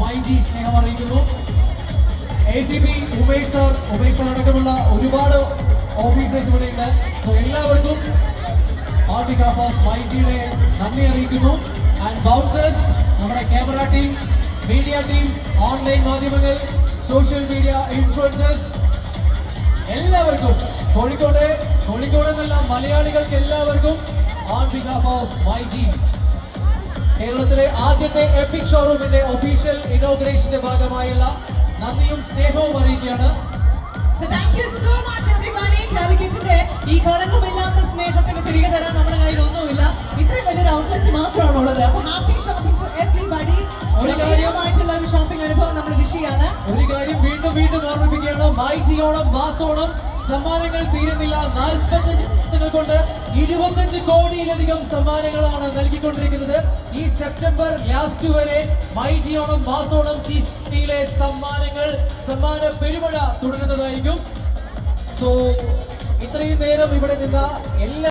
മൈജി സ്നേഹം അറിയിക്കുന്നു. ACP Umesh sir അടക്കമുള്ള ഒരുപാട് ഓഫീസേഴ്സ് ഇവിടെ ഉണ്ട്. സോ എല്ലാവർക്കും on behalf of മൈജിയുടെ നന്ദി അറിയിക്കുന്നു. ആൻഡ് ബൗൺസേഴ്സ്, നമ്മുടെ camera team, media teams, online മാധ്യമങ്ങൾ, സോഷ്യൽ മീഡിയ ഇൻഫ്ലുവൻസേഴ്സ്, എല്ലാവർക്കും കോഴിക്കോട് എന്നല്ല മലയാളികൾക്ക് എല്ലാവർക്കും on behalf of മൈജി കേരളത്തിലെ ആദ്യത്തെ എപ്പിക് ഷോറൂമിന്റെ ഒഫീഷ്യൽ ഇനോഗ്രേഷന്റെ ഭാഗമായുള്ള നന്ദിയും സ്നേഹവും അറിയിക്കുകയാണ്. So thank you so much everybody. കാലിക്കറ്റിന്റെ ഈ കളങ്കമില്ലാത്ത സ്നേഹത്തിന് തിരികെ തരാൻ നമ്മുടെ കയ്യിൽ ഒന്നുമില്ല. ഇത്രയും വലിയൊരു ഔട്ട്ലെറ്റ് മാത്രമാണുള്ളത്. അപ്പോൾ ഹാപ്പി ഷോപ്പിംഗ് ടു എവരിബഡി. ഒരു ഷോപ്പിംഗ് അനുഭവം നമ്മൾ വിഷയാണ്. ഒരു കാര്യം വീണ്ടും ഓർമ്മിപ്പിക്കുകയാണ്. മൈജി ഓണം, മാസോണം സമ്മാനങ്ങൾ തീരുന്നില്ല. 45 ദിവസങ്ങൾ കൊണ്ട് 25 കോടിയിലധികം സമ്മാനങ്ങളാണ് നൽകിക്കൊണ്ടിരിക്കുന്നത്. ഈ സെപ്റ്റംബർ ലാസ്റ്റ് വരെ മൈജി ഓണം, മാസോണം സീസണിലെ സമ്മാന പെരുമഴ തുടരുന്നതായിരിക്കും. സോ ഇത്രയും നേരം ഇവിടെ നിന്ന എല്ലാ